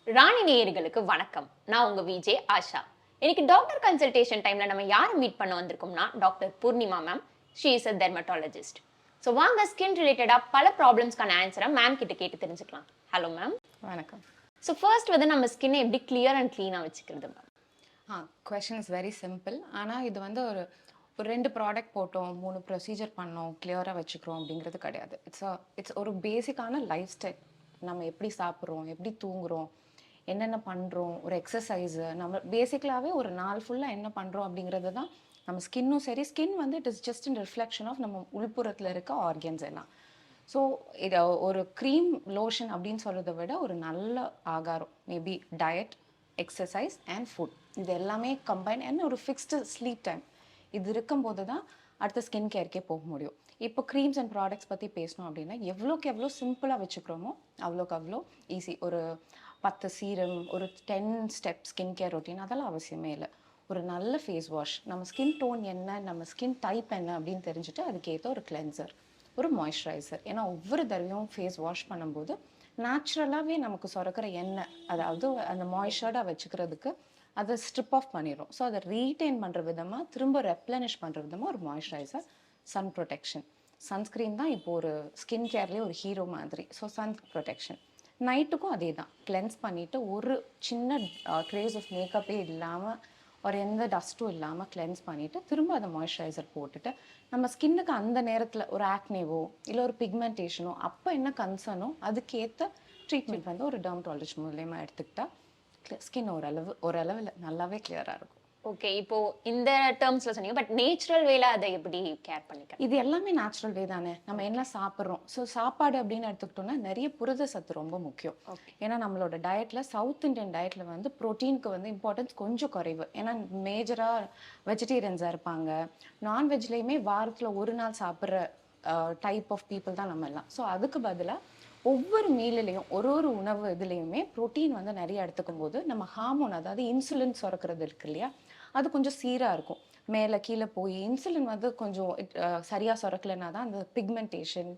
ராணி நேயர்களுக்கு வணக்கம். நான் உங்க விஜே ஆஷா. இன்னைக்கு டாக்டர் கன்சல்டேஷன் டைம்ல நம்ம யாரை மீட் பண்ண வந்திருக்கோம்னா doctor Poornima ma'am. She is a dermatologist. So வாங்க ஸ்கின் ரிலேட்டடா பல ப்ராப்ளம்ஸ்க்கான ஆன்சரை மேம் கிட்ட கேட்டு தெரிஞ்சுக்கலாம். Hello ma'am. வணக்கம். ஸோ ஃபர்ஸ்ட் வந்து நம்ம ஸ்கின்னை எப்படி கிளியர் அண்ட் க்ளீனாக வச்சுக்கிறது ma'am? Question is very simple. ஆனால் இது வந்து ஒரு ஒரு 2 ப்ராடக்ட் போட்டோம், 3 ப்ரொசீஜர் பண்ணோம், கிளியராக வச்சுக்கிறோம் அப்படிங்கிறது கிடையாது. இட்ஸ் ஒரு பேசிக்கான லைஃப் ஸ்டைல். நம்ம எப்படி சாப்பிட்றோம், எப்படி தூங்குறோம், என்னென்ன பண்ணுறோம், ஒரு எக்ஸசைஸு, நம்ம பேசிக்கலாகவே ஒரு நாள் ஃபுல்லாக என்ன பண்ணுறோம் அப்படிங்கிறது தான் நம்ம ஸ்கின்னும் சரி. ஸ்கின் வந்து it is just in reflection of நம்ம உள்புறத்தில் இருக்க ஆர்கன்ஸ் எல்லாம். ஸோ இது ஒரு க்ரீம் லோஷன் அப்படின்னு சொல்கிறத விட ஒரு நல்ல ஆகாரம், maybe diet, exercise and food, இது எல்லாமே கம்பைன் அண்ட் ஒரு ஃபிக்ஸ்டு ஸ்லீப் டைம், இது இருக்கும்போது தான் அடுத்த ஸ்கின் கேருக்கே போக முடியும். இப்போ க்ரீம்ஸ் அண்ட் ப்ராடக்ட்ஸ் பற்றி பேசணும் அப்படின்னா எவ்வளோக்கு எவ்வளோ சிம்பிளாக வச்சுக்கிறோமோ அவ்வளோக்கு அவ்வளோ ஈஸி. ஒரு 10 சீரம், ஒரு 10 ஸ்டெப் ஸ்கின் கேர் ரொட்டீன் அதெல்லாம் அவசியமே இல்லை. ஒரு நல்ல ஃபேஸ் வாஷ், நம்ம ஸ்கின் டோன் என்ன, நம்ம ஸ்கின் டைப் என்ன அப்படின்னு தெரிஞ்சுட்டு அதுக்கேற்ற ஒரு கிளென்சர், ஒரு மாய்ஸ்சரைசர். ஏன்னா ஒவ்வொரு தடவையும் ஃபேஸ் வாஷ் பண்ணும்போது நேச்சுரலாகவே நமக்கு சுரக்கிற எண்ணெய், அதாவது அந்த மாய்ஸ்சர்டாக வச்சுக்கிறதுக்கு அதை ஸ்ட்ரிப் ஆஃப் பண்ணிடும். ஸோ அதை ரீட்டைன் பண்ணுற விதமாக, திரும்ப ரெப்ளனிஷ் பண்ணுற விதமாக ஒரு மாய்ஸ்சரைசர், சன் ப்ரொடெக்ஷன். சன்ஸ்க்ரீன் தான் இப்போ ஒரு ஸ்கின் கேர்லேயே ஒரு ஹீரோ மாதிரி. So Sun protection. நைட்டுக்கும் அதே தான், கிளென்ஸ் பண்ணிவிட்டு ஒரு சின்ன ட்ரேஸ் ஆஃப் மேக்கப்பே இல்லாமல், ஒரு எந்த டஸ்ட்டும் இல்லாமல் கிளென்ஸ் பண்ணிவிட்டு திரும்ப அதை மாய்ஸ்சரைசர் போட்டுட்டு நம்ம ஸ்கின்னுக்கு அந்த நேரத்தில் ஒரு ஆக்னேவோ இல்லை ஒரு பிக்மெண்டேஷனோ அப்போ என்ன கன்சர்னோ அதுக்கேற்ற ட்ரீட்மெண்ட் வந்து ஒரு டெர்மட்டாலஜிஸ்ட் மூலயமா எடுத்துக்கிட்டா ஸ்கின் ஓரளவில் நல்லாவே கிளியராக இருக்கும். ஓகே, இப்போ இந்த டேர்ம்ஸ்ல சொன்னீங்க, பட் நேச்சுரல் வேல அதை எப்படி கேர் பண்ணிக்க? இது எல்லாமே நேச்சுரல் வே தானே. நம்ம என்ன சாப்பிட்றோம், ஸோ சாப்பாடு அப்படின்னு எடுத்துக்கிட்டோம்னா நிறைய புரத சத்து ரொம்ப முக்கியம். ஏன்னா நம்மளோட டயட்ல, சவுத் இந்தியன் டயட்ல வந்து ப்ரோட்டீனுக்கு வந்து இம்பார்ட்டன்ஸ் கொஞ்சம் குறைவு. ஏன்னா மேஜராக வெஜிடேரியன்ஸாக இருப்பாங்க. நான்வெஜ்லேயுமே வாரத்தில் ஒரு நாள் சாப்பிட்ற டைப் ஆஃப் பீப்புள் தான் நம்ம எல்லாம். ஸோ அதுக்கு பதிலாக ஒவ்வொரு மீல்லையும் ஒரு உணவு இதுலேயுமே ப்ரோட்டீன் வந்து நிறைய எடுத்துக்கும் போது நம்ம ஹார்மோன், அதாவது இன்சுலின் சுரக்கிறது இருக்கு இல்லையா, அது கொஞ்சம் சீராக இருக்கும். மேலே கீழே போய் இன்சுலின் வந்து கொஞ்சம் சரியாக சுரக்கலைன்னா தான் அந்த பிக்மெண்டேஷன்,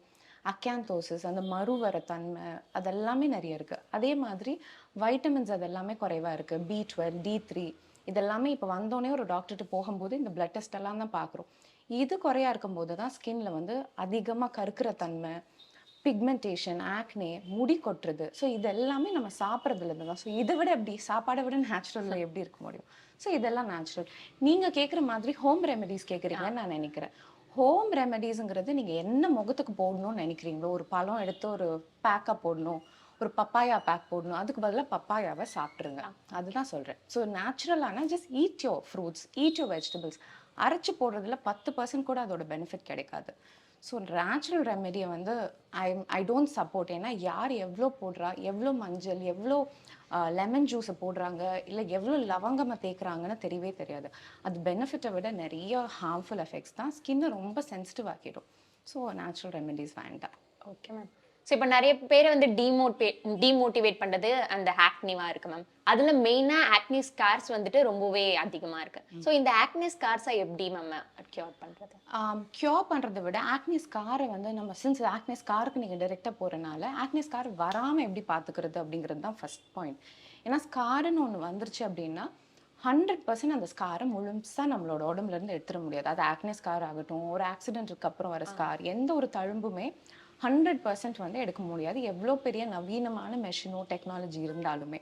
அக்காந்தோசிஸ், அந்த மறுவர தன்மை அதெல்லாமே நிறைய இருக்குது. அதே மாதிரி வைட்டமின்ஸ் அதெல்லாமே குறைவாக இருக்குது. B12, D3 இதெல்லாமே இப்போ வந்தோடனே ஒரு டாக்டர்கிட்ட போகும்போது இந்த பிளட் டெஸ்ட் எல்லாம் தான் பார்க்குறோம். இது குறையா இருக்கும்போது தான் ஸ்கின்ல வந்து அதிகமாக கருக்கிற தன்மை, பிக்மெண்டேஷன், ஆக்னே, முடி கொட்டுறது. ஸோ இது எல்லாமே நம்ம சாப்பிட்றதுலேருந்து தான். ஸோ இதை விட எப்படி, சாப்பாடை விட நேச்சுரலில் எப்படி இருக்க முடியும்? ஸோ இதெல்லாம் நேச்சுரல். நீங்கள் கேட்குற மாதிரி ஹோம் ரெமெடிஸ் கேட்குறீங்கன்னு நான் நினைக்கிறேன். ஹோம் ரெமெடிஸுங்கிறது நீங்கள் என்ன முகத்துக்கு போடணும்னு நினைக்கிறீங்களோ, ஒரு பழம் எடுத்து ஒரு பேக்காக போடணும், ஒரு பப்பாயா பேக் போடணும், அதுக்கு பதிலாக பப்பாயாவை சாப்பிட்ருங்க, அதுதான் சொல்கிறேன். ஸோ நேச்சுரலான just eat your fruits, eat your vegetables. அரைச்சி போடுறதுல 10% கூட அதோட பெனிஃபிட் கிடைக்காது. ஸோ நேச்சுரல் ரெமெடியை வந்து ஐ டோன்ட் சப்போர்ட். ஏன்னா யார் எவ்வளோ போடுறா, எவ்வளோ மஞ்சள், எவ்வளோ லெமன் ஜூஸை போடுறாங்க, இல்லை எவ்வளோ லவங்கமாக தேய்க்குறாங்கன்னு தெரியவே தெரியாது. அது பெனிஃபிட்டை விட நிறைய ஹார்ம்ஃபுல் எஃபெக்ட்ஸ் தான், ஸ்கின்னை ரொம்ப சென்சிட்டிவ் ஆக்கிடும். ஸோ நேச்சுரல் ரெமெடிஸ் வேண்டாம். Okay ma'am. ஸோ இப்போ நிறைய பேரை வந்து டிமோட்டிவேட் பண்ணுறது அந்த ஆக்னிவா இருக்கு மேம். அதுல மெயினா ஆக்னி ஸ்கார்ஸ் வந்துட்டு ரொம்பவே அதிகமா இருக்கு. ஸோ இந்த ஆக்னி ஸ்கார்ஸை எப்படி மேம் கியூர் பண்றது? கியூர் பண்ணுறதை விட ஆக்னி ஸ்காரை வந்து நம்ம சின்ஸ் ஆக்னி ஸ்காருக்கு நீங்கள் டைரெக்டாக போகிறனால ஆக்னி ஸ்கார் வராமல் எப்படி பார்த்துக்கிறது அப்படிங்கிறது தான் ஃபர்ஸ்ட் பாயிண்ட். ஏன்னா ஸ்காருன்னு ஒன்று வந்துருச்சு அப்படின்னா 100% அந்த ஸ்காரை முழுசாக நம்மளோட உடம்புலேருந்து எடுத்துட முடியாது. அது ஆக்னி ஸ்கார் ஆகட்டும், ஒரு ஆக்சிடென்ட்டுக்கு அப்புறம் வர ஸ்கார், எந்த ஒரு தழும்புமே 100% வந்து எடுக்க முடியாது. எவ்வளோ பெரிய நவீனமான மெஷினோ டெக்னாலஜி இருந்தாலுமே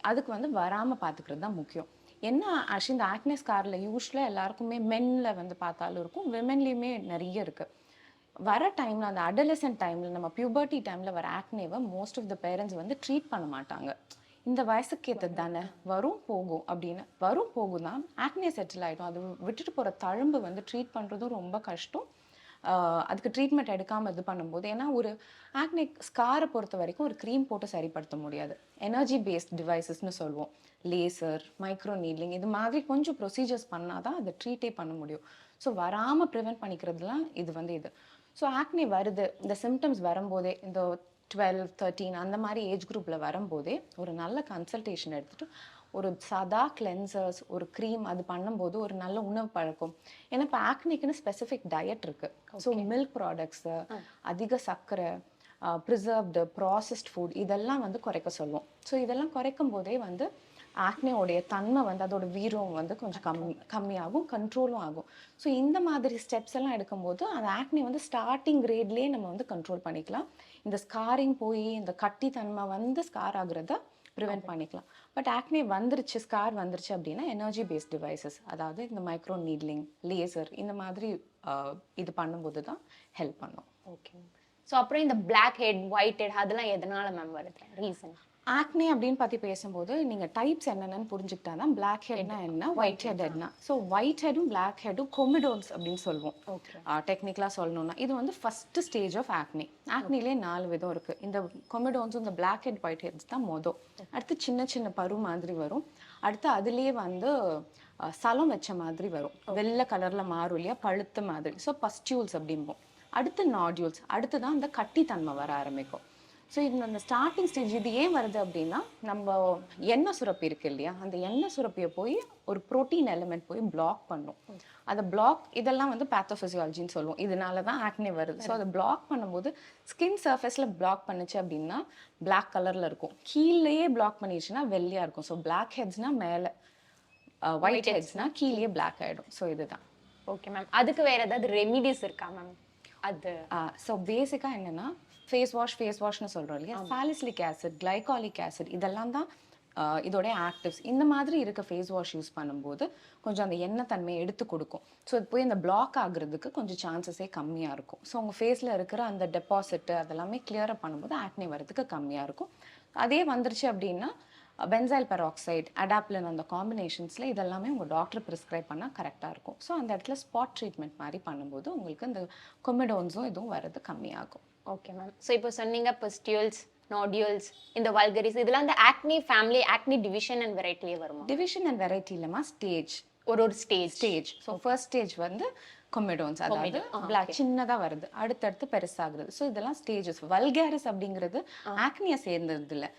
அதுக்கு வந்து வராமல் பார்த்துக்கிறது தான் முக்கியம். என்ன ஆக்சுவலி இந்த ஆக்னி ஸ்காரில் யூஸ்வலாக எல்லாருக்குமே மென்னில் வந்து பார்த்தாலும் இருக்கும், விமென்லேயுமே நிறைய இருக்குது. வர டைமில், அந்த அடலசன்ட் டைமில், நம்ம பியூபர்ட்டி டைமில் வர ஆக்னேவை மோஸ்ட் ஆஃப் த பேரண்ட்ஸ் வந்து ட்ரீட் பண்ண மாட்டாங்க. இந்த வயசுக்கு ஏற்றது தானே, வரும் போகும் அப்படின்னு. வரும் போகும் தான், ஆக்னே செட்டில் ஆகிடும். அது விட்டுட்டு போகிற தழும்பு வந்து ட்ரீட் பண்ணுறதும் ரொம்ப கஷ்டம். அதுக்கு ட்ரீட்மெண்ட் எடுக்காமல் இது பண்ணும்போது, ஏன்னா ஒரு ஆக்னே ஸ்காரை பொறுத்த வரைக்கும் ஒரு க்ரீம் போட்டு சரிப்படுத்த முடியாது. எனர்ஜி பேஸ்ட் டிவைசஸ்ன்னு சொல்லுவோம், லேசர், மைக்ரோ நீட்லிங், இது மாதிரி கொஞ்சம் ப்ரொசீஜர்ஸ் பண்ணால் தான் அதை ட்ரீட்டே பண்ண முடியும். ஸோ வராமல் ப்ரிவென்ட் பண்ணிக்கிறதுலாம் இது வந்து இது. ஸோ ஆக்னே வருது, இந்த சிம்டம்ஸ் வரும்போதே, இந்த 12, 13 அந்த மாதிரி ஏஜ் குரூப்பில் வரும்போதே ஒரு நல்ல கன்சல்டேஷன் எடுத்துகிட்டு ஒரு சாதா கிளென்சர்ஸ், ஒரு க்ரீம் அது பண்ணும்போது ஒரு நல்ல உணவு பழக்கம். ஏன்னா இப்போ ஆக்னிக்குன்னு ஸ்பெசிஃபிக் டயட் இருக்குது. ஸோ மில்க் ப்ராடக்ட்ஸு, அதிக சர்க்கரை, ப்ரிசர்வ்டு ப்ராசஸ்ட் ஃபுட் இதெல்லாம் வந்து குறைக்க சொல்லுவோம். ஸோ இதெல்லாம் குறைக்கும் போதே வந்து ஆக்னேயோடைய தன்மை வந்து அதோட வீரம் வந்து கொஞ்சம் கம்மியாகும், கண்ட்ரோலும் ஆகும். ஸோ இந்த மாதிரி ஸ்டெப்ஸ் எல்லாம் எடுக்கும்போது அந்த ஆக்னே வந்து ஸ்டார்டிங் கிரேட்லேயே நம்ம வந்து கண்ட்ரோல் பண்ணிக்கலாம். இந்த ஸ்காரிங் போய் இந்த கட்டி தன்மை வந்து ஸ்கார் ஆகுறத ப்ரிவென்ட் பண்ணிக்கலாம். பட் ஆக்னே வந்துருச்சு, ஸ்கார் வந்துருச்சு அப்படின்னா எனர்ஜி பேஸ்ட் டிவைசஸ், அதாவது இந்த மைக்ரோ நீட்லிங், லேசர் இந்த மாதிரி இது பண்ணும்போது தான் ஹெல்ப் பண்ணும். ஓகே. ஸோ அப்புறம் இந்த பிளாக் ஹெட், ஒயிட் ஹெட் அதெல்லாம் எதனால மேம் வருது ரீசன்? ஆக்னே அப்படின்னு பற்றி பேசும்போது நீங்கள் டைப்ஸ் என்னென்னு புரிஞ்சுக்கிட்டா தான் பிளாக் ஹெட்னா என்ன, ஒயிட் ஹெட் என்ன. ஸோ ஒயிட் ஹெடும் பிளாக் ஹெடும் கொமிடோன்ஸ் அப்படின்னு சொல்லுவோம். டெக்னிக்கலாக சொல்லணும்னா இது வந்து ஃபர்ஸ்ட் ஸ்டேஜ் ஆஃப் ஆக்னே. ஆக்னிலே 4 விதம் இருக்குது. இந்த கொமிடோன்ஸும் இந்த பிளாக் ஹெட் ஒயிட் ஹெட்ஸ் தான் மொதல். அடுத்து சின்ன சின்ன பரு மாதிரி வரும். அடுத்து அதுலேயே வந்து சலம் வச்ச மாதிரி வரும், வெள்ளை கலரில் மாறும் இல்லையா, பழுத்த மாதிரி. ஸோ பஸ்டியூல்ஸ் அப்படிம்போம். அடுத்து நாடியூல்ஸ், அடுத்து தான் இந்த கட்டித்தன்மை வர ஆரம்பிக்கும். ஸோ இது அந்த ஸ்டார்டிங் ஸ்டேஜ். இது ஏன் வருது அப்படின்னா நம்ம எண்ணெய் சுரப்பி இருக்கு இல்லையா, அந்த எண்ணெய் சுரப்பியை போய் ஒரு ப்ரோட்டீன் எலிமெண்ட் போய் பிளாக் பண்ணும். அதை பிளாக், இதெல்லாம் வந்து பேத்தோஃபிசியாலஜின்னு சொல்லுவோம். இதனால தான் ஆக்னே வருது. ஸோ அதை பிளாக் பண்ணும்போது ஸ்கின் சர்ஃபேஸில் பிளாக் பண்ணுச்சு அப்படின்னா பிளாக் கலரில் இருக்கும், கீழேயே பிளாக் பண்ணிடுச்சுன்னா வெள்ளையாக இருக்கும். ஸோ பிளாக் ஹெட்ஸ்னா மேலே, ஒயிட் ஹெட்ஸ்னா கீழேயே பிளாக் ஆகிடும். ஸோ இதுதான். Okay ma'am. அதுக்கு வேற ஏதாவது ரெமிடிஸ் இருக்கா மேம்? அது ஸோ பேசிக்காக என்னென்னா ஃபேஸ் வாஷ்னு சொல்கிறோம் இல்லையா, சாலிசிலிக் ஆசிட், கிளைகாலிக் ஆசிட் இதெல்லாம் தான் இதோடைய ஆக்டிவ்ஸ். இந்த மாதிரி இருக்க ஃபேஸ் வாஷ் யூஸ் பண்ணும்போது கொஞ்சம் அந்த எண்ணெய் தன்மையை எடுத்து கொடுக்கும். ஸோ இது போய் அந்த பிளாக் ஆகுறதுக்கு கொஞ்சம் சான்சஸே கம்மியாக இருக்கும். ஸோ உங்கள் ஃபேஸில் இருக்கிற அந்த டெபாசிட்டு அதெல்லாமே கிளியராக பண்ணும்போது ஆக்னே வரதுக்கு கம்மியாக இருக்கும். அதே வந்துருச்சு அப்படின்னா பென்சைல் பெராக்சைடு, அடாப்லின் அந்த காம்பினேஷன்ஸில் இதெல்லாமே உங்கள் டாக்டர் ப்ரிஸ்கிரைப் பண்ணால் கரெக்டாக இருக்கும். ஸோ அந்த இடத்துல ஸ்பாட் ட்ரீட்மெண்ட் மாதிரி பண்ணும்போது உங்களுக்கு இந்த கொமிடோன்ஸும் இதுவும் வர்றது கம்மியாகும். Okay ma'am. ஸோ இப்போ சொன்னீங்க பஸ்டியூல்ஸ், நாடியூல்ஸ், இந்த வல்கரிஸ் இதெல்லாம் இந்த ஆக்னி ஃபேமிலி, ஆக்னி டிவிஷன் அண்ட் வெரைட்டிலே வருமா? டிவிஷன் அண்ட் வெரைட்டி இல்லைமா, ஸ்டேஜ், ஒரு ஸ்டேஜ். ஸோ ஃபர்ஸ்ட் ஸ்டேஜ் வந்து கொமிடோன்ஸ், அதாவது பிளாக் சின்னதாக வருது, அடுத்தடுத்து பெருசாகிறது. ஸோ இதெல்லாம் ஸ்டேஜஸ். வல்கேரிஸ் அப்படிங்கிறது ஆக்னியை சேர்ந்தது இல்லை,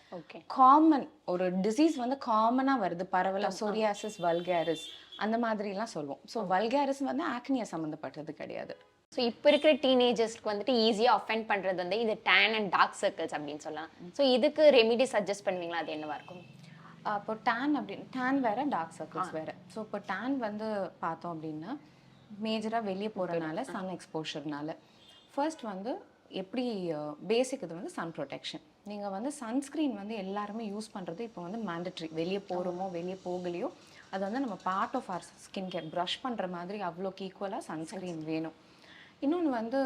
காமன் ஒரு டிசீஸ் வந்து காமனாக வருது பரவலாக, சொரியாசிஸ், வல்கேரிஸ் அந்த மாதிரிலாம் சொல்லுவோம். ஸோ வல்கேரிஸ் வந்து ஆக்னியை சம்மந்தப்பட்டது கிடையாது. ஸோ இப்போ இருக்கிற டீனேஜர்ஸ்க்கு வந்துட்டு ஈஸியாக அஃபெண்ட் பண்ணுறது வந்து இது டேன் அண்ட் டார்க் சர்க்கிள்ஸ் அப்படின்னு சொல்லலாம். ஸோ இதுக்கு ரெமிடி சஜஸ்ட் பண்ணுவீங்களா? அது என்னவா இருக்கும்? இப்போ டேன் வேறு, டார்க் சர்க்கிள்ஸ் வேறு. ஸோ இப்போ டேன் வந்து பார்த்தோம் அப்படின்னா மேஜராக வெளியே போகிறனால, சன் எக்ஸ்போஷர்னால. ஃபர்ஸ்ட் வந்து எப்படி பேசிக் இது வந்து சன் ப்ரொடெக்ஷன். நீங்கள் வந்து சன்ஸ்க்ரீன் வந்து எல்லாருமே யூஸ் பண்ணுறது இப்போ வந்து மேண்டட்ரி. வெளியே போகிறோமோ வெளியே போகலையோ அது வந்து நம்ம part of our skin care. Brush பண்ணுற மாதிரி அவ்வளோக்கு ஈக்குவலாக சன்ஸ்க்ரீன் வேணும். இன்னொன்று வந்து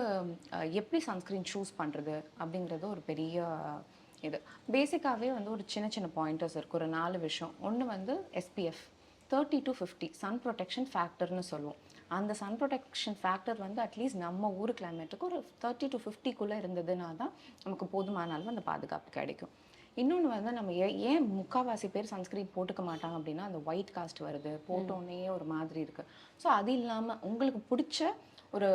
எப்படி சன்ஸ்க்ரீன் சூஸ் பண்ணுறது அப்படிங்கிறது ஒரு பெரிய இது. பேசிக்காகவே வந்து ஒரு சின்ன சின்ன பாயிண்டர்ஸ் இருக்குது, ஒரு 4 விஷயம். ஒன்று வந்து SPF 30 to 50 சன் ப்ரொடெக்ஷன் ஃபேக்டர்னு சொல்லுவோம். அந்த சன் ப்ரொடெக்ஷன் ஃபேக்டர் வந்து அட்லீஸ்ட் நம்ம ஊர் கிளைமேட்டுக்கு ஒரு 30 to 50க்குள்ளே இருந்ததுன்னா தான் நமக்கு போதுமான அளவு அந்த பாதுகாப்பு கிடைக்கும். இன்னொன்று வந்து நம்ம ஏன் முக்கால்வாசி பேர் சன்ஸ்க்ரீன் போட்டுக்க மாட்டாங்க அப்படின்னா அந்த ஒயிட் காஸ்ட் வருது, போட்டோன்னே ஒரு மாதிரி இருக்குது. ஸோ அது இல்லாமல் உங்களுக்கு பிடிச்ச ஒரு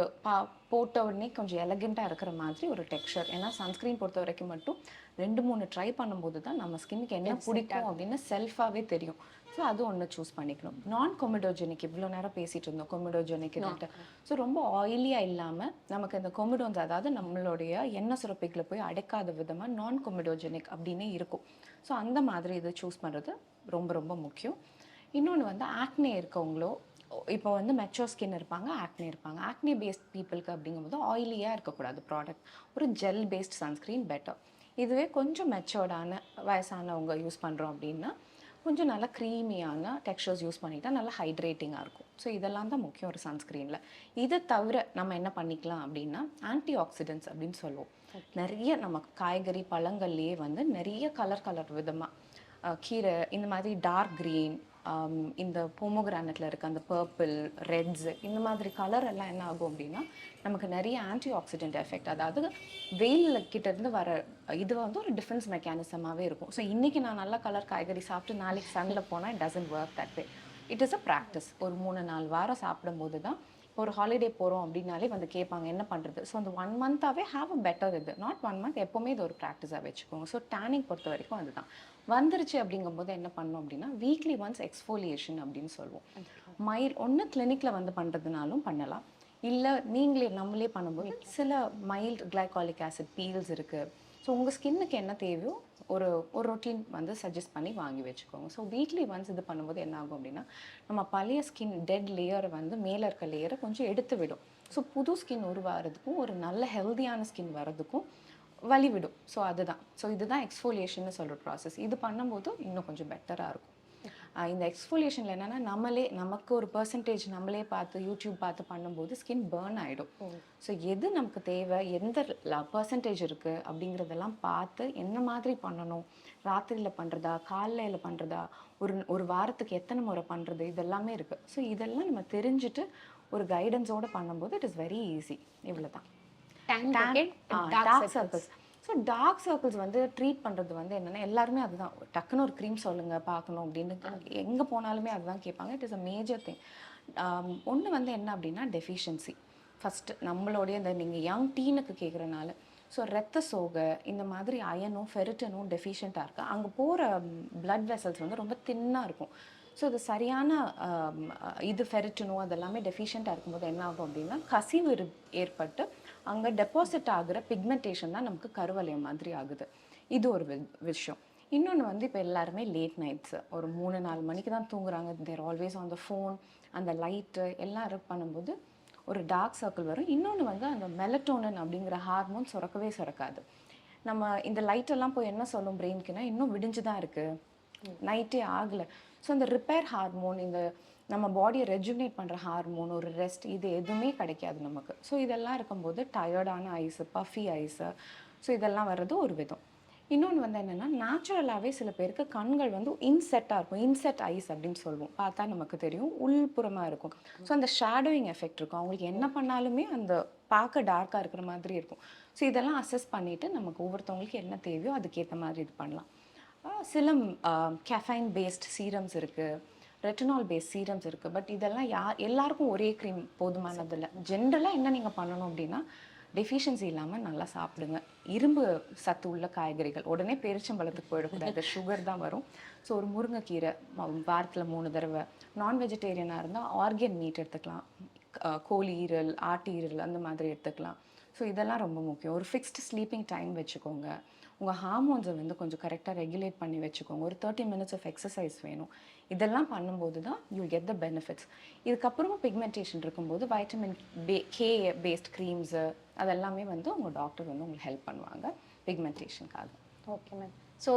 போட்ட உடனே கொஞ்சம் எலகெண்ட்டாக இருக்கிற மாதிரி ஒரு டெக்ஸ்சர். ஏன்னா சன்ஸ்க்ரீன் பொறுத்த வரைக்கும் மட்டும் 2-3 ட்ரை பண்ணும்போது தான் நம்ம ஸ்கின்னுக்கு என்ன பிடிக்கும் அப்படின்னு செல்ஃபாகவே தெரியும். ஸோ அது ஒன்று சூஸ் பண்ணிக்கணும். நான் கொமிடோஜெனிக், இவ்வளோ நேரம் பேசிகிட்டு இருந்தோம் கொமிடோஜெனிக் கிட்ட. ஸோ ரொம்ப ஆயிலியாக இல்லாமல் நமக்கு இந்த கொமிடோன்ஸ், அதாவது நம்மளுடைய எண்ணெய் சுரப்பிகளை போய் அடைக்காத விதமாக நான் கொமிடோஜெனிக் அப்படின்னே இருக்கும். ஸோ அந்த மாதிரி இதை சூஸ் பண்ணுறது ரொம்ப ரொம்ப முக்கியம். இன்னொன்று வந்து ஆக்னே இருக்கவங்களோ, இப்போ வந்து மெச்சோர் ஸ்கின் இருப்பாங்க, ஆக்னே இருப்பாங்க. ஆக்னே பேஸ்ட் பீப்புளுக்கு அப்படிங்கும்போது ஆயிலியாக இருக்கக்கூடாது ப்ராடக்ட். ஒரு ஜெல் பேஸ்ட் சன்ஸ்க்ரீன் பெட்டர். இதுவே கொஞ்சம் மெச்சோர்டான வயசானவங்க யூஸ் பண்ணுறோம் அப்படின்னா கொஞ்சம் நல்லா க்ரீமியான டெக்ஸ்சர்ஸ் யூஸ் பண்ணிட்டா நல்லா ஹைட்ரேட்டிங்காக இருக்கும். ஸோ இதெல்லாம் தான் முக்கியம் ஒரு சன்ஸ்க்ரீனில். இதை தவிர நம்ம என்ன பண்ணிக்கலாம் அப்படின்னா ஆன்டி ஆக்சிடென்ட்ஸ் அப்படின்னு சொல்லுவோம். நிறைய நம்ம காய்கறி பழங்கள்லேயே வந்து நிறைய கலர் விதமாக கீரை, இந்த மாதிரி டார்க் க்ரீன், இந்த பொமோகிரானட்டில் இருக்க அந்த பர்பிள், ரெட்ஸ், இந்த மாதிரி கலர் எல்லாம் என்ன ஆகும் அப்படின்னா நமக்கு நிறைய ஆன்டி ஆக்சிடென்ட் எஃபெக்ட், அதாவது வெயில் கிட்டேருந்து வர இது வந்து ஒரு டிஃபென்ஸ் மெக்கானிசமாகவே இருக்கும். ஸோ இன்றைக்கி நான் நல்ல கலர் காய்கறி சாப்பிட்டு நாளைக்கு சன்னில் போனால் it doesn't work that way. It is a practice. ஒரு 3-4 வாரம் சாப்பிடும்போது தான் ஒரு ஹாலிடே போகிறோம் அப்படின்னாலே வந்து கேட்பாங்க என்ன பண்ணுறது. ஸோ அந்த 1 மந்த்தாகவே ஹாவ் அ பெட்டர் இது, நாட் 1 மந்த், எப்போவுமே இது ஒரு ப்ராக்டிஸாக வச்சுக்கோங்க. ஸோ டேனிங் பொறுத்த வரைக்கும் அதுதான். வந்துருச்சு அப்படிங்கும்போது என்ன பண்ணோம் அப்படின்னா வீக்லி ஒன்ஸ் எக்ஸ்ஃபோலியேஷன் அப்படின்னு சொல்லுவோம். ஒன்று கிளினிக்கில் வந்து பண்ணுறதுனாலும் பண்ணலாம், இல்லை நீங்களே நம்மளே பண்ணும்போது சில மைல்டு கிளைகாலிக் ஆசிட் பீல்ஸ் இருக்குது. ஸோ உங்கள் ஸ்கின்னுக்கு என்ன தேவையோ ஒரு ஒரு ரொட்டீன் வந்து சஜஸ்ட் பண்ணி வாங்கி வச்சுக்கோங்க. ஸோ வீக்லி ஒன்ஸ் இது பண்ணும்போது என்ன ஆகும் அப்படின்னா நம்ம பழைய ஸ்கின் டெட் லேயரை வந்து மேலே இருக்க லேயரை கொஞ்சம் எடுத்து விடும். ஸோ புது ஸ்கின் உருவாகிறதுக்கும் ஒரு நல்ல ஹெல்தியான ஸ்கின் வர்றதுக்கும் வழி விடும். ஸோ அதுதான். ஸோ இதுதான் எக்ஸ்ஃபோலியேஷன் சொல்கிற ப்ராசஸ். இது பண்ணும்போது இன்னும் கொஞ்சம் பெட்டராக இருக்கும். இந்த எக்ஸ்ஃபோலியேஷனில் என்னென்னா நமக்கு ஒரு பர்சன்டேஜ் நம்மளே பார்த்து யூடியூப் பார்த்து பண்ணும்போது ஸ்கின் பேர்ன் ஆகிடும். ஸோ எது நமக்கு தேவை, எந்த பர்சன்டேஜ் இருக்குது அப்படிங்கிறதெல்லாம் பார்த்து என்ன மாதிரி பண்ணணும், ராத்திரியில் பண்ணுறதா காலையில் பண்ணுறதா, ஒரு வாரத்துக்கு எத்தனை முறை பண்ணுறது, இதெல்லாமே இருக்குது. ஸோ இதெல்லாம் நம்ம தெரிஞ்சுட்டு ஒரு கைடன்ஸோடு பண்ணும்போது இட் இஸ் வெரி ஈஸி. இவ்வளோ தான். Dark circles. So dark circles வந்து ட்ரீட் பண்ணுறது வந்து என்னென்னா எல்லாருமே அதுதான் டக்குன்னு ஒரு க்ரீம் சொல்லுங்கள் பார்க்கணும் அப்படின்னு எங்கே போனாலுமே அதுதான் கேட்பாங்க. It is a major thing. ஒன்று வந்து என்ன அப்படின்னா டெஃபிஷியன்சி. ஃபஸ்ட்டு நம்மளுடைய இந்த நீங்கள் யங் டீனுக்கு கேட்குறனால ஸோ ரத்த சோகை இந்த மாதிரி அயனும் ஃபெரிட்டனும் டெஃபிஷியண்ட்டாக இருக்குது. அங்கே போகிற பிளட் வெசல்ஸ் வந்து ரொம்ப தின்னாக இருக்கும். ஸோ இது சரியான இது ஃபெரிட்டனும் அதெல்லாமே டெஃபிஷியண்ட்டாக இருக்கும்போது என்ன ஆகும் அப்படின்னா கசிவு ஏற்பட்டு அங்கே டெபாசிட் ஆகிற பிக்மெண்டேஷன் தான் நமக்கு கருவளையம் மாதிரி ஆகுது. இது ஒரு விஷயம். இன்னொன்று வந்து இப்போ எல்லாருமே லேட் நைட்ஸு ஒரு 3-4 மணிக்கு தான் தூங்குறாங்க. தேர் ஆல்வேஸ் ஆன் த ஃபோன், அந்த லைட்டு எல்லாம் பண்ணும்போது ஒரு டார்க் சர்க்கிள் வரும். இன்னொன்று வந்து அந்த மெலட்டோனன் அப்படிங்கிற ஹார்மோன் சுரக்காது. நம்ம இந்த லைட்டெல்லாம் போய் என்ன சொல்லும் பிரெயின்க்குன்னா இன்னும் விடிஞ்சு தான் இருக்குது, நைட்டே ஆகலை. ஸோ இந்த ரிப்பேர் ஹார்மோன், இந்த நம்ம பாடியை ரெஜுனேட் பண்ணுற ஹார்மோன், ஒரு ரெஸ்ட், இது எதுவுமே கிடைக்காது நமக்கு. ஸோ இதெல்லாம் இருக்கும்போது டயர்டான ஐஸு, பஃபி ஐஸு, ஸோ இதெல்லாம் வர்றது ஒரு விதம். இன்னொன்று வந்து என்னென்னா நேச்சுரலாகவே சில பேருக்கு கண்கள் வந்து இன்செட்டாக இருக்கும். இன்செட் ஐஸ் அப்படின்னு சொல்லுவோம். பார்த்தா நமக்கு தெரியும் உள்புறமாக இருக்கும். ஸோ அந்த ஷேடோயிங் எஃபெக்ட் இருக்கும். அவங்களுக்கு என்ன பண்ணாலுமே அந்த பார்க்க டார்க்காக இருக்கிற மாதிரி இருக்கும். ஸோ இதெல்லாம் அசஸ் பண்ணிவிட்டு நமக்கு ஒவ்வொருத்தவங்களுக்கு என்ன தேவையோ அதுக்கேற்ற மாதிரி இது பண்ணலாம். சில கெஃபைன் பேஸ்ட் சீரம்ஸ் இருக்குது, ரெட்டினால் பேஸ்ட் சீரம்ஸ் இருக்குது. பட் இதெல்லாம் எல்லாருக்கும் ஒரே க்ரீம் போதுமானதில்லை. ஜென்ரலாக என்ன நீங்கள் பண்ணணும் அப்படின்னா டெஃபிஷியன்சி இல்லாமல் நல்லா சாப்பிடுங்க. இரும்பு சத்து உள்ள காய்கறிகள், உடனே பேரிச்சம்பழத்துக்கு போயிடக்கூடாது, சுகர் தான் வரும். ஸோ ஒரு முருங்கைக்கீரை வாரத்தில் 3 தடவை. நான் வெஜிடேரியனாக இருந்தால் ஆர்கன் மீட் எடுத்துக்கலாம், கோழி ஈரல், ஆட்டு ஈரல் அந்த மாதிரி எடுத்துக்கலாம். ஸோ இதெல்லாம் ரொம்ப முக்கியம். ஒரு ஃபிக்ஸ்டு ஸ்லீப்பிங் டைம் வச்சுக்கோங்க. உங்கள் ஹார்மோன்ஸை வந்து கொஞ்சம் கரெக்டாக ரெகுலேட் பண்ணி வச்சுக்கோங்க. ஒரு 30 minutes ஆஃப் எக்ஸசைஸ் வேணும். இதெல்லாம் பண்ணும்போது தான் யூ கெட் த பெனிஃபிட்ஸ். இதுக்கப்புறமா பிக்மெண்டேஷன் இருக்கும்போது வைட்டமின் கே பேஸ்ட் க்ரீம்ஸு அதெல்லாமே வந்து உங்கள் டாக்டர் வந்து உங்களுக்கு ஹெல்ப் பண்ணுவாங்க பிக்மெண்டேஷனுக்காக. Okay ma'am. ஸோ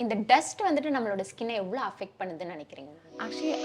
இந்த டஸ்ட் வந்துட்டு நம்மளோட ஸ்கின்னை எவ்வளோ அஃபெக்ட் பண்ணுதுன்னு நினைக்கிறீங்க? ஆக்சுவலி